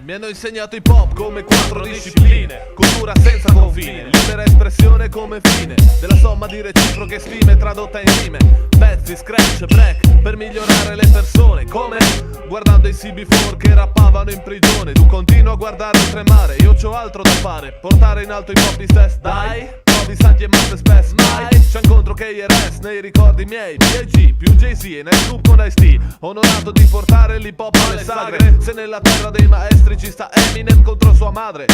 Mi hanno insegnato hip hop come 4 discipline, cultura senza confine, libera espressione come fine della somma di reciproche stime tradotta in rime, pezzi, scratch, break per migliorare le persone, come guardando i CB4 che rappavano in prigione, tu continua a guardare oltre mare, io c'ho altro da fare, portare in alto i pop di stess, dai, di Santi e Master Spes, mai c'è incontro KRS nei ricordi miei, B.I.G. più Jay-Z e nel club con Ice-T, onorato di portare l'hip hop alle sagre, se nella terra dei maestri ci sta Eminem contro sua madre,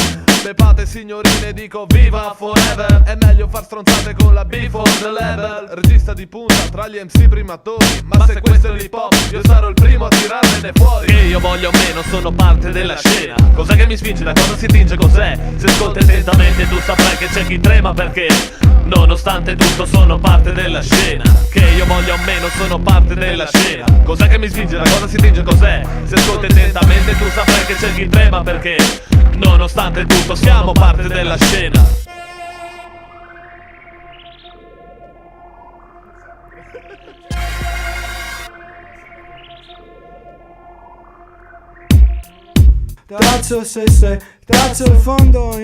pepate signorine dico viva forever, è meglio far stronzate con la B for the level, regista di punta tra gli MC primatori, ma se questo è l'hip hop io sarò il primo a tirarmene fuori, che io voglio o meno sono parte della scena, cos'è che mi spinge, da cosa si tinge, cos'è, se ascolti attentamente tu saprai che c'è chi trema perché perché nonostante tutto sono parte della scena. Che io voglia o meno sono parte della scena. Cos'è che mi spinge, da cosa si tinge, cos'è? Se ascolti attentamente tu saprai che c'è chi trema perché nonostante tutto siamo parte della scena. Traccio traccio in fondo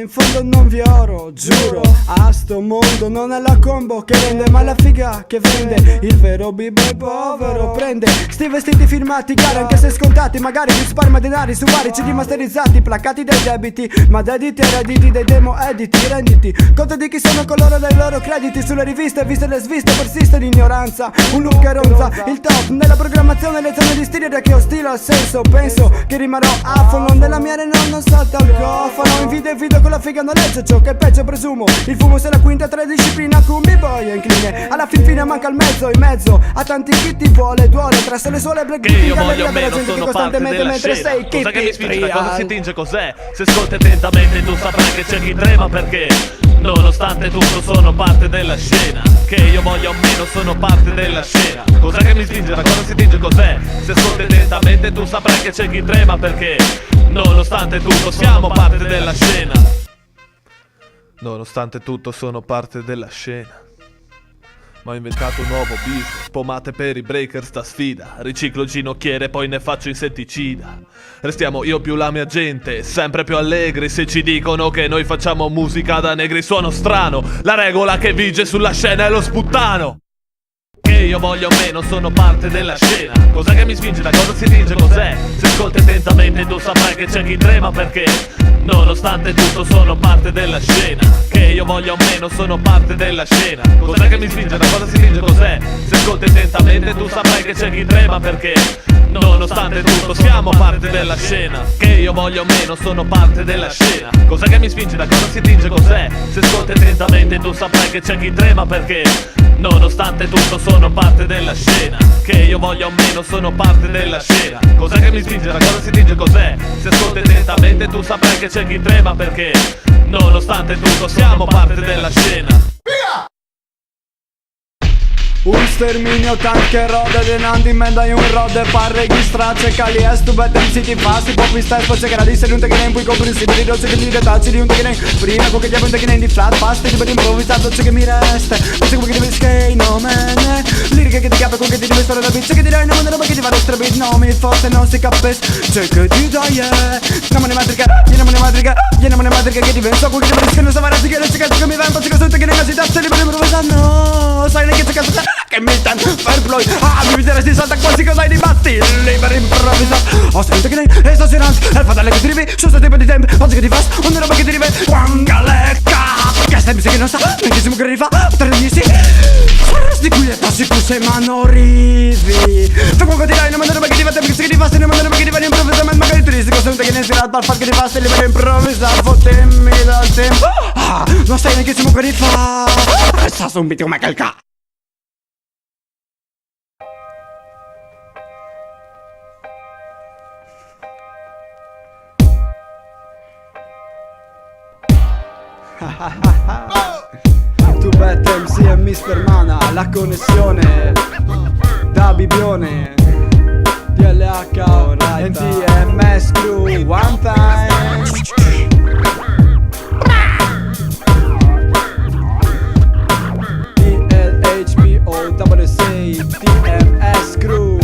non vi oro, giuro. A sto mondo non è la combo che rende, ma la figa che vende. Il vero b-boy povero prende sti vestiti firmati cari, anche se scontati. Magari risparmia denari su vari CD masterizzati, placcati dai debiti, ma dediti ai redditi dei demo editi. Renditi conto di chi sono coloro dei loro crediti. Sulle riviste, viste le sviste, persiste l'ignoranza. Un look che ronza il top nella programmazione, lezione di stile che ho stile al senso. Penso che rimarrò afono nella mia arena, non salta al cofano. In video con la figa non legge ciò che è peggio presumo. Il fumo se la quinta tra disciplina con b-boy è incline. Alla fin fine manca il mezzo, in mezzo a tanti chi ti vuole, duole. Tra se le sole black che io voglio o meno sono parte della scena. Cos'è che mi spinge, da cosa si tinge, cos'è? Se ascolti attentamente tu saprai che c'è chi trema perché nonostante tutto sono parte della scena. Che io voglia o meno sono parte della scena. Cos'è che mi spinge, da cosa si tinge, cos'è? Se ascolti attentamente tu saprai che c'è chi trema perché nonostante tutto siamo parte della scena. Nonostante tutto sono parte della scena. Ma ho inventato un nuovo business, pomate per i breakers da sfida. Riciclo ginocchiere poi ne faccio insetticida. Restiamo io più la mia gente, sempre più allegri. Se ci dicono che noi facciamo musica da negri suono strano. La regola che vige sulla scena è lo sputtano. Che io voglio o meno sono parte della scena. Cos'è che mi spinge, da cosa si tinge, cos'è? Se ascolti attentamente tu saprai che c'è chi trema perché nonostante tutto sono parte della scena. Che io voglia o meno sono parte della scena. Cos'è che mi spinge, da cosa si tinge, cos'è? Se ascolti attentamente tu saprai che c'è chi trema perché nonostante tutto siamo parte della scena. Che io voglia o meno sono parte della scena. Cos'è che mi spinge, da cosa si tinge, cos'è? Se ascolti attentamente tu saprai che c'è chi trema perché nonostante tutto sono parte della scena. Che io voglia o meno sono parte della scena. Cos'è che mi spinge, da cosa si tinge, cos'è? Se ascolti attentamente tu saprai che c'è chi trema perché nonostante tutto siamo parte della scena. Un sterminio tanke rode denandi menda in un rode par registrace cali estu betem city fast pop in style poi che radisse un che poi comprensibili dolce che li retacci di un che prima con che diavolo che di flat fast che per improvvisato c'è che mi resta poi come che devi skate no man liriche che ti cape con che ti devi stare da bitch che dirai no man roba che ti va extra beat no mi forse non si capisce c'è che ti dai no man matrica che ti penso con che devi che non sa varati che le cicate che mi va un po' che che ne si tasta libero improvvisando no sai che c'è cazzo che mi stanno fair play. Ah, mi miseria si salta quasi cosa di batti. Liberi improvvisato. Ho sentito che lei è stazionante. È il fatale che ti rivi. Su questo tipo di tempo. Oggi che ti fas. Una roba che ti rive. Quangalecca. Perché stai che non sa. Mentissimo che rifà. Trenisi. Di cui è tossico se ma non rivi. Fai quello che ti dai. Non manda roba che ti fa. Perché se che ti fas. Non manda roba che ti fa. Improvvisamente magari turistico. Sento che ne si dal fatto che ti fas. Liberi improvvisato. Fottemmi dal tempo. Ah, non stai neanche che ti fa. Resta su un beat come quel ca. Tu bet MC e Mr. Mana, la connessione da Bibione DLH, NTMS Crew, one time DLHBO, WC, TMS Crew.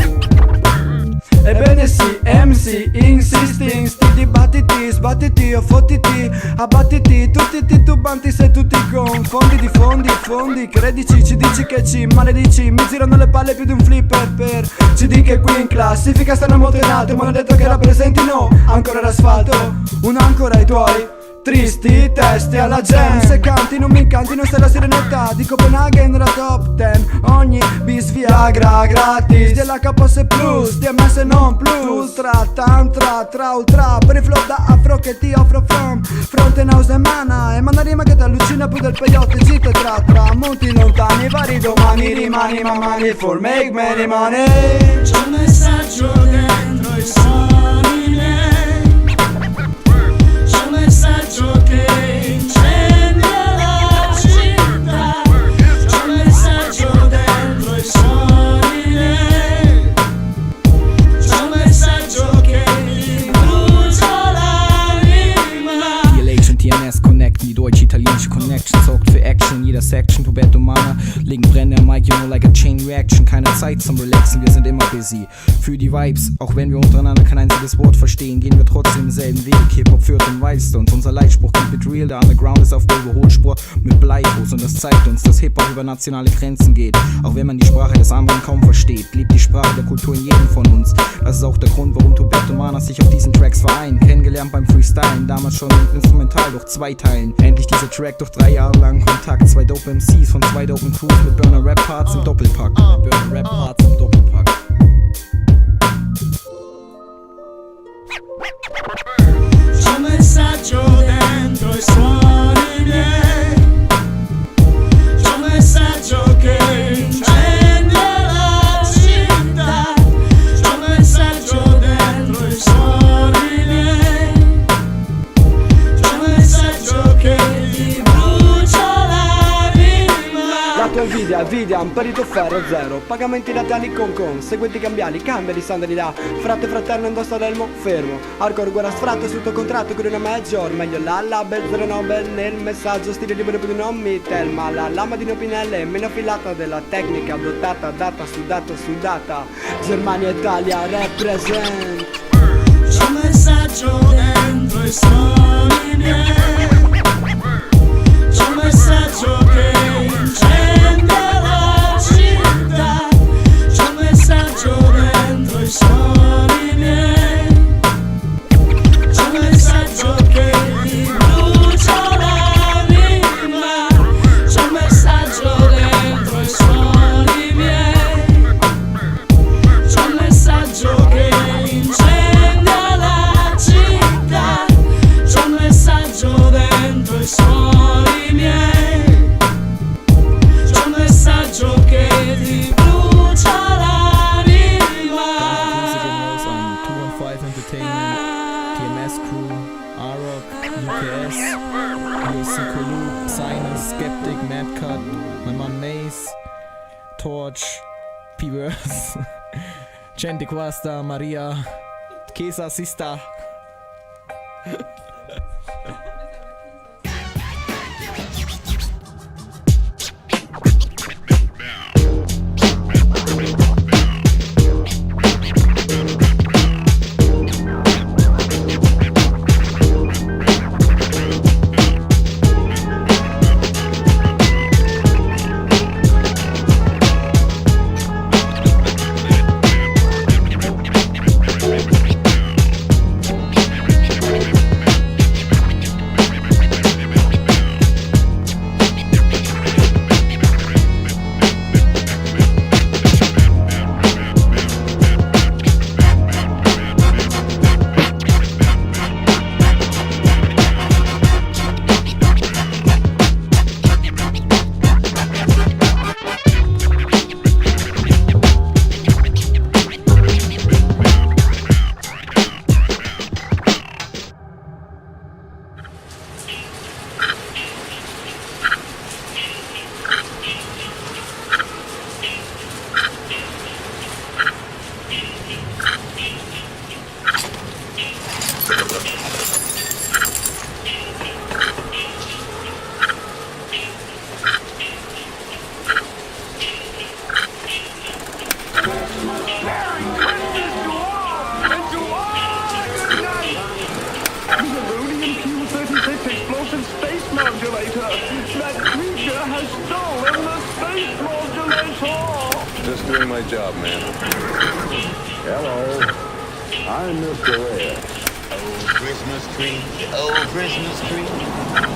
Ebbene sì, MC, insisting, sti dibattiti, sbattiti o fottiti, abbattiti, tutti titubanti se tu ti confondi di fondi, credici, ci dici che ci maledici, mi girano le palle più di un flipper per CD che qui in classifica stanno molto in alto, ma hanno detto che rappresentino ancora l'asfalto, un'ancora ai tuoi tristi testi alla jam. Se canti non mi incanti, non sei la sirenetta di Copenaghen nella top 10. Ogni bis Viagra gratis DLH posse plus, TMS non plus. Tra tantra, tra ultra per il flow da afro che ti offro from Fronten House e Mana. E manda rima che ti allucina più del peyote. Zitto e tra monti lontani, vari domani rimani ma mani for make many money. C'è un messaggio dentro i suoni miei. C'è un messaggio che incendia la città. Satisfaction to Bad Humana. Legen Brände am Mic, you know, like a chain reaction. Keine Zeit zum Relaxen, wir sind immer busy. Für die Vibes, auch wenn wir untereinander kein einziges Wort verstehen, gehen wir trotzdem denselben Weg. Hip-Hop führt den Milestones. Unser Leitspruch, keep it real, der Underground ist auf der Überholspur mit Bleifos. Und das zeigt uns, dass Hip-Hop über nationale Grenzen geht. Auch wenn man die Sprache des anderen kaum versteht, lebt die Sprache der Kultur in jedem von uns. Das ist auch der Grund, warum Tuberto Manas sich auf diesen Tracks vereinen. Kennengelernt beim Freestylen, damals schon instrumental durch 2 Teilen. Endlich dieser Track durch 3 Jahre lang Kontakt. 2 dope MCs von 2 dopen Crews mit Burner Rap Parts im Doppelpack. Burner Rap Parts im Doppelpack. C'è un messaggio dentro i suoni miei, c'è un messaggio che incendia la città, c'è un messaggio dentro i suoni miei, c'è un messaggio che ti brucia l'anima. La tua invidia, un perito ferro zero. Pagamenti latali con seguenti cambiali, cambia di sandali là. Frate fraterno indossa l'elmo, fermo. Hardcore guerra sfratto sul tuo contratto con una major. Meglio la Belzero Nobel nel messaggio. Stile libero di non mi telma. La lama di Nopinelle, meno filata della tecnica adottata, data, sudata. Germania, Italia, represent. C'è un messaggio dentro i suoni miei, c'è un messaggio che incendia la città, c'è un messaggio dentro i suoni miei, c'è un messaggio che ti brucia l'anima, c'è un messaggio dentro i suoni miei, c'è un messaggio che incendia la città, c'è un messaggio dentro i suoni miei, c'è un messaggio che ti brucia l'anima. 215 Entertainment, TMS Crew, R-Rock, UKS, UC Kolu, Sinus, Skeptic, Madcut, mein Mann Mace, Torch, P-Verse, Gente Quasta, Maria, Chiesa Sista. Just doing my job, man. Hello, I'm Mr. Ware. Oh, Christmas tree, oh, Christmas tree,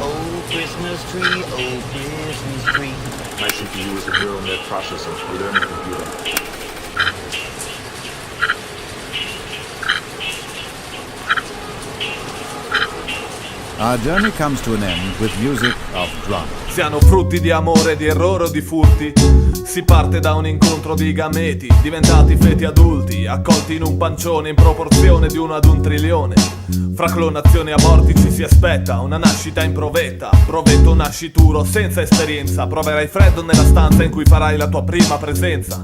oh, Christmas tree, oh, Christmas tree. My CPU is a neural net processor, a learning computer. Our journey comes to an end with music of drum. Siano frutti di amore, di errore o di furti, si parte da un incontro di gameti, diventati feti adulti, accolti in un pancione in proporzione di 1 ad 1 trilione. Fra clonazioni e aborti ci si aspetta una nascita in provetta, provetto nascituro senza esperienza, proverai freddo nella stanza in cui farai la tua prima presenza.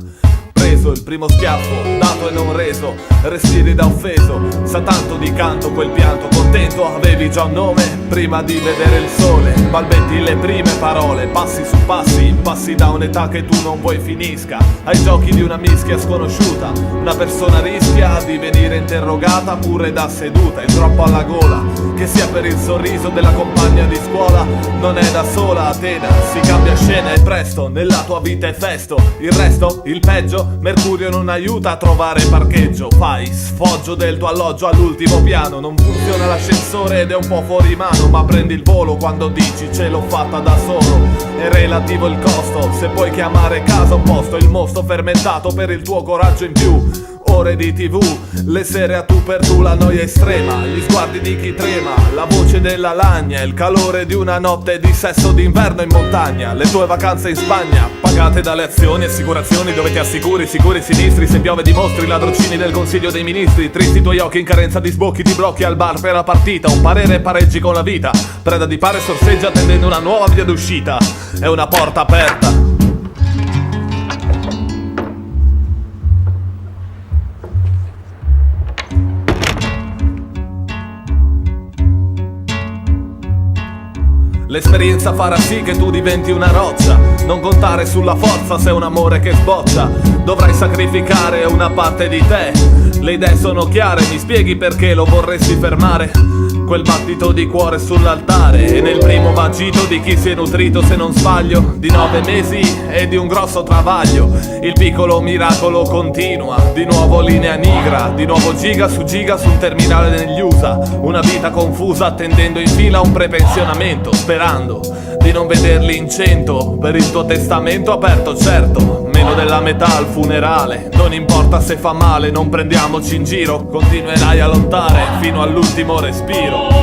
preso, il primo schiaffo dato e non reso, respiri da offeso, sa tanto di canto quel pianto, contento avevi già un nome prima di vedere il sole, balbetti le prime parole, passi su passi, impassi da un'età che tu non vuoi finisca, ai giochi di una mischia sconosciuta, una persona rischia di venire interrogata pure da seduta, il troppo alla gola, che sia per il sorriso della compagna di scuola, non è da sola Atena, si cambia scena e presto, nella tua vita è festo, il resto, il peggio, Mercurio non aiuta a trovare parcheggio, fai sfoggio del tuo alloggio all'ultimo piano, non funziona l'ascensore ed è un po' fuori mano, ma prendi il volo quando dici ce l'ho fatta da solo, è relativo il costo, se puoi chiamare casa un posto, il mosto fermentato per il tuo coraggio in più, ore di TV, le sere a tu per tu, la noia estrema, gli sguardi di chi trema, la voce della lagna, il calore di una notte di sesso d'inverno in montagna, le tue vacanze in Spagna, pagate dalle azioni e assicurazioni dove ti assicuri, sicuri sinistri, se piove dimostri, ladrocini del consiglio dei ministri, tristi i tuoi occhi in carenza di sbocchi, ti blocchi al bar per la partita, un parere e pareggi con la vita, preda di pare sorseggia attendendo una nuova via d'uscita, è una porta aperta. L'esperienza farà sì che tu diventi una roccia, non contare sulla forza se è un amore che sboccia, dovrai sacrificare una parte di te, le idee sono chiare, mi spieghi perché lo vorresti fermare? Quel battito di cuore sull'altare e nel primo vagito di chi si è nutrito, se non sbaglio, di 9 mesi e di un grosso travaglio, il piccolo miracolo continua, di nuovo linea nigra, di nuovo giga su un terminale negli USA, una vita confusa attendendo in fila un prepensionamento, sperando di non vederli in 100 per il tuo testamento aperto, certo, meno della metà al funerale, non importa se fa male, non prendiamoci in giro, continuerai a lottare fino all'ultimo respiro.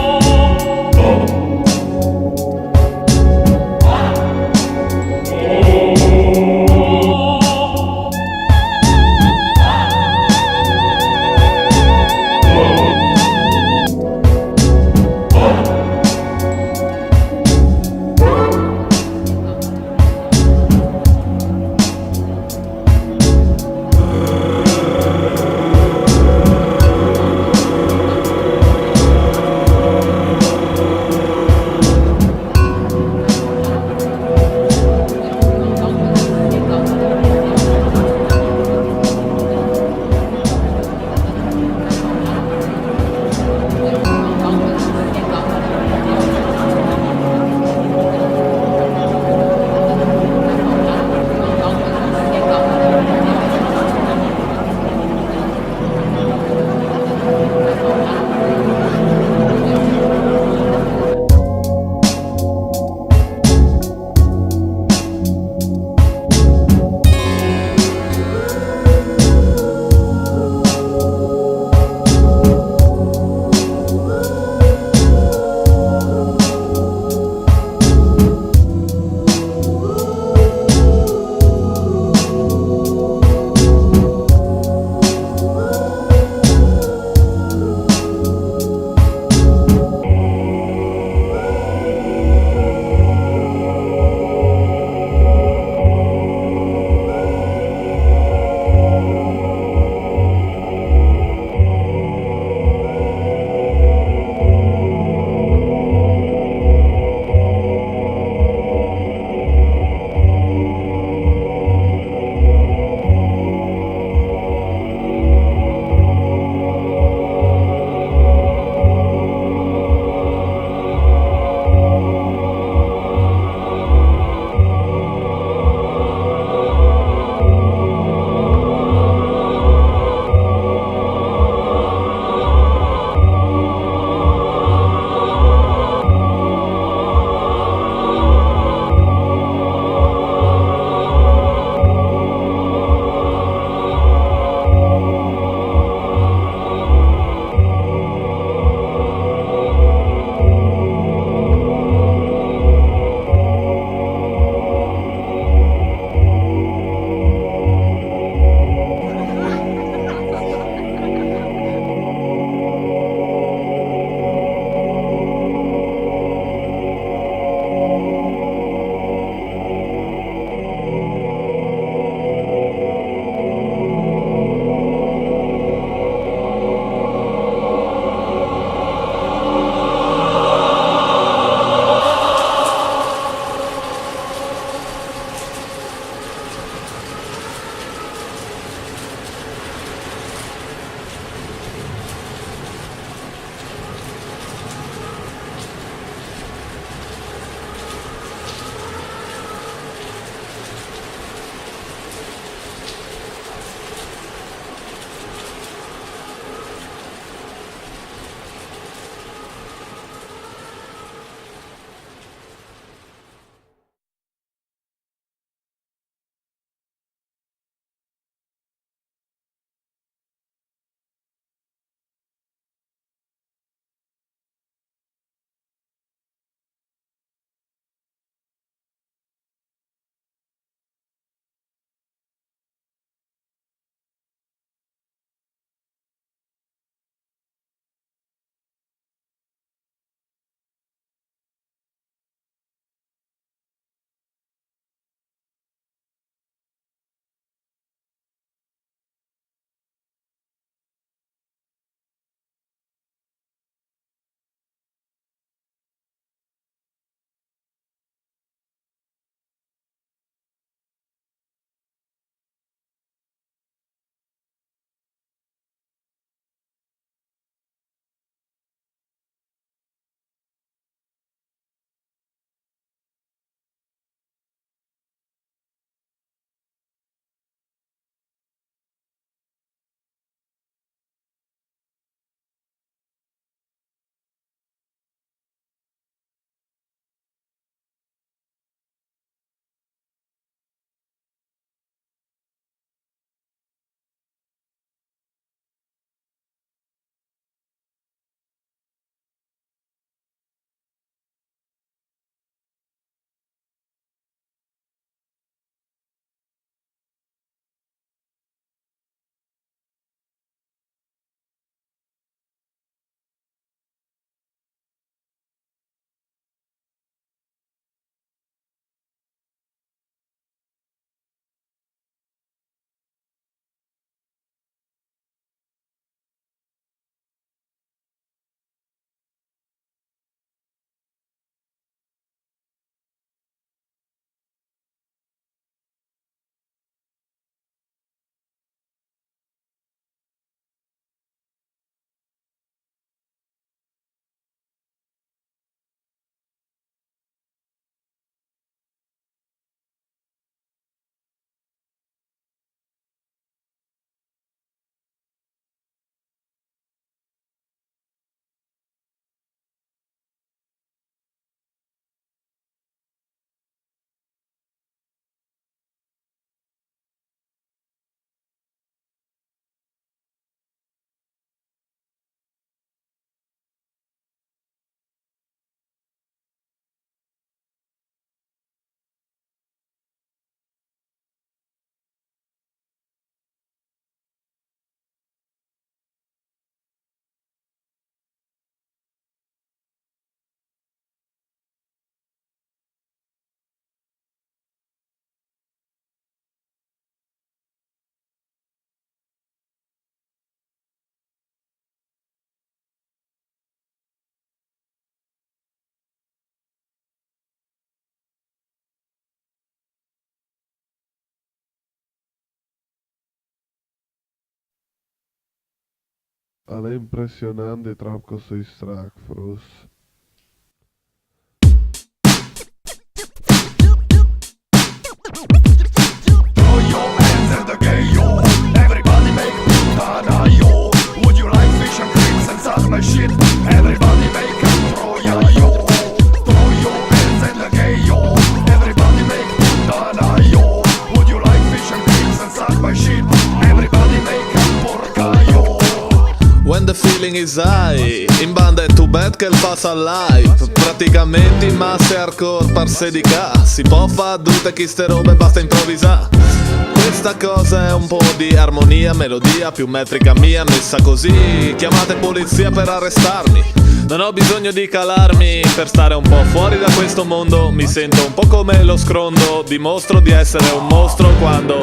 Ale impressionante trapko svoj strach, Frus. Throw your hands at the gay, yo. Everybody make puttana, yo. Would you like fish and chips and suck my shit? Everybody make a troya, yo. Throw your hands at the gay, yo. Everybody make puttana, yo. Would you like fish and chips and suck my shit? Everybody make a porca, yo. When the feeling is high, in banda è too bad che il passa live. Praticamente in masse hardcore parse di ca. Si può fa tutte chi ste robe, basta improvvisare. Questa cosa è un po' di armonia, melodia più metrica mia, messa così. Chiamate polizia per arrestarmi. Non ho bisogno di calarmi per stare un po' fuori da questo mondo. Mi sento un po' come lo scrondo. Dimostro di essere un mostro quando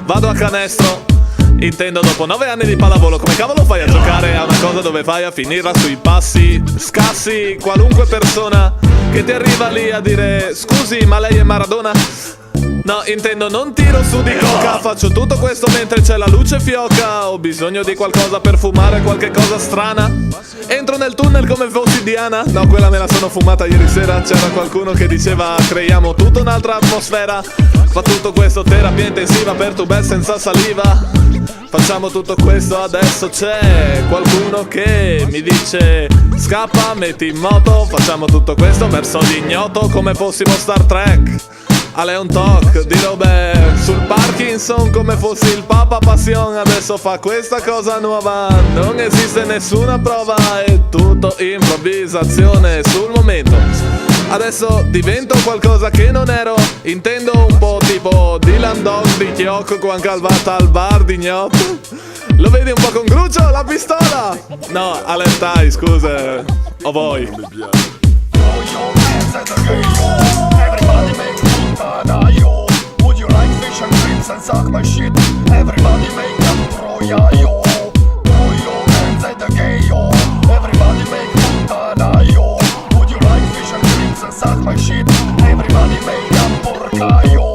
vado a canestro. Intendo dopo 9 anni di pallavolo. Come cavolo fai a giocare a una cosa dove vai a finirla sui passi scassi? Qualunque persona che ti arriva lì a dire scusi ma lei è Maradona. No, intendo non tiro su di coca. Faccio tutto questo mentre c'è la luce fioca. Ho bisogno di qualcosa per fumare, qualche cosa strana. Entro nel tunnel come fossi Diana. No, quella me la sono fumata ieri sera. C'era qualcuno che diceva creiamo tutta un'altra atmosfera. Fa tutto questo terapia intensiva per tu bel senza saliva. Facciamo tutto questo adesso c'è qualcuno che mi dice scappa, metti in moto. Facciamo tutto questo verso l'ignoto come fossimo Star Trek. Ale un talk di robe sul Parkinson come fossi il Papa Passion. Adesso fa questa cosa nuova, non esiste nessuna prova, è tutto improvvisazione sul momento. Adesso divento qualcosa che non ero. Intendo un po' tipo Dylan Dog di Chiocco quan calvata al bar di Gnotto. Lo vedi un po' con Gruccio, la pistola? No, Alentai, scusa, o voi. Everybody make puttana, yo. Would you like fish and chips and suck my shit? Everybody make a troya, yo. Throw your hands at the gay, yo. Everybody make puttana, yo. Would you like fish and chips and suck my shit? Everybody make a porca, yo.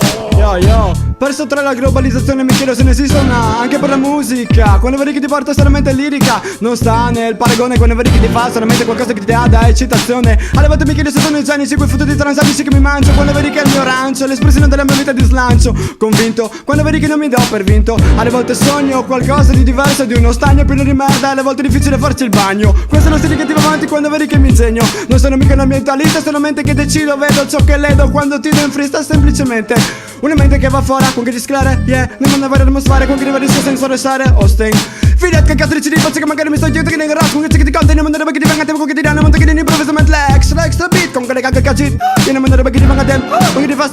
Yo, perso tra la globalizzazione mi chiedo se ne esista una anche per la musica. Quando vedi che ti porta solamente lirica, non sta nel paragone. Quando vedi che ti fa solamente qualcosa che ti dà da eccitazione. Alle volte mi chiedo se sono i genici, quei fottuti transatici che mi mangio. Quando vedi che il mio rancio è l'espressione della mia vita di slancio. Convinto, quando vedi che non mi do per vinto. Alle volte sogno qualcosa di diverso, di uno stagno pieno di merda. Alle volte è difficile farci il bagno. Questo è lo stile che ti va avanti quando vedi che mi insegno. Non sono mica un ambientalista, solamente che decido. Vedo ciò che ledo quando ti do in freestyle semplicemente. Una mente che va fuori, con che disclare, yeah. Non manda varie atmosfere, con che ribadisco senza restare Austin. Figliat che cazzo dici di faccio che magari mi sto dietro che ne garage. Con che c'è che ti conta, non mandare che ti venga a tempo, con che ti danno, monta che ti improvvisamente l'extra beat. Con che le cacche cazzi, che non mandare che ti venga a tempo, con che ti fas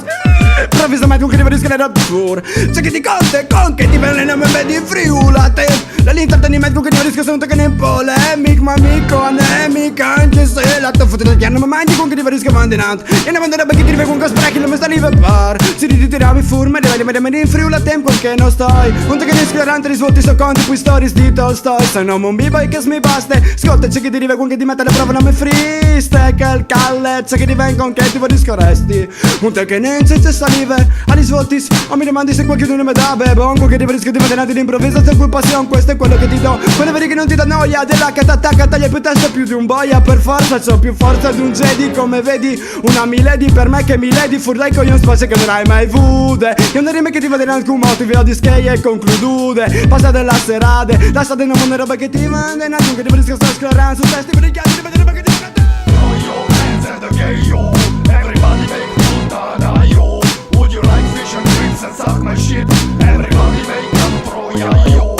improvvisamente, con che ribadisco le rap tour. C'è che ti conta, con che ti venga a me vedi friulate. L'intrattenimento con che ti ribadisco sono che ne polemic, ma amico anemica. Anche se la tua foto del piano mi mangi, con che ti ribadisco mandinante. E non mandare che ti venga con che sprechi, non mi sta lì per par. Si ritiriamo i furme, li vedi in friula a tempo che non stai. Conta che ne sclerante risvolti so conti, qui stories di Tolstoi. Se non un b-boy che mi baste. Ascolta c'è che ti rive con che ti mette le prove non mi friste. Che il calle c'è che ti vengono che ti discorresti. Un te che ne senza salive. Agli svoltis o mi domandi se qualcuno mi dà bebongo. Che ti rischio di vedere di improvvisazione con passione. Questo è quello che ti do. Quando vedi che non ti dà noia, della che t'attacca taglia più testa più di un boia. Per forza c'ho più forza di un Jedi. Come vedi una milady per me che milady. Furlai con un spazio che non hai mai vude. Io non rime che ti vede in alcun modo. Ti vedo di scheglia e conclude. Passa della serate. Lasciate non mondo roba che ti manda. In alcun che ti vedo sto sclerando. Su testi per i chiari. Ti vedo roba che ti manda. Throw your hands at the gay, yo. Everybody make puttana, yo. Would you like fish and chips and suck my shit? Everybody make a troya, yo.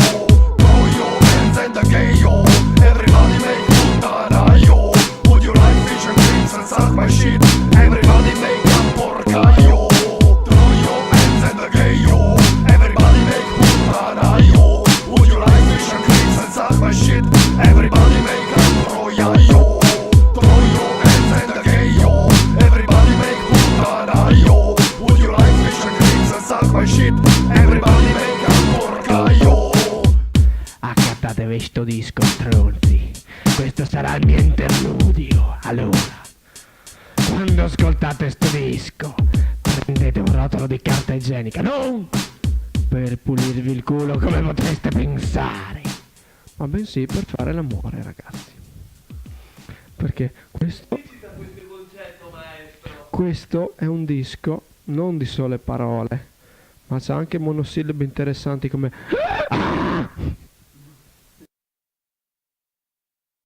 Throw your hands at the gay, yo. Everybody make puttana, yo. Would you like fish and chips and suck my shit? Everybody make a porca, yo. Throw your hands at the gay, yo. Everybody make puttana, yo. Would you like fish and chips and suck my shit? Everybody make a troya, yo. Throw your hands at the gay, yo. Everybody make puttana, yo. Would you like fish and chips and suck my shit? Everybody make a porca, yo. Accattatevi sto disco, stronzi. Questo sarà il mio interludio. Allora, quando ascoltate sto disco, prendete un rotolo di carta igienica, non per pulirvi il culo come potreste pensare, ma bensì per fare l'amore, ragazzi. Perché questo è un disco non di sole parole, ma c'ha anche monosillabi interessanti come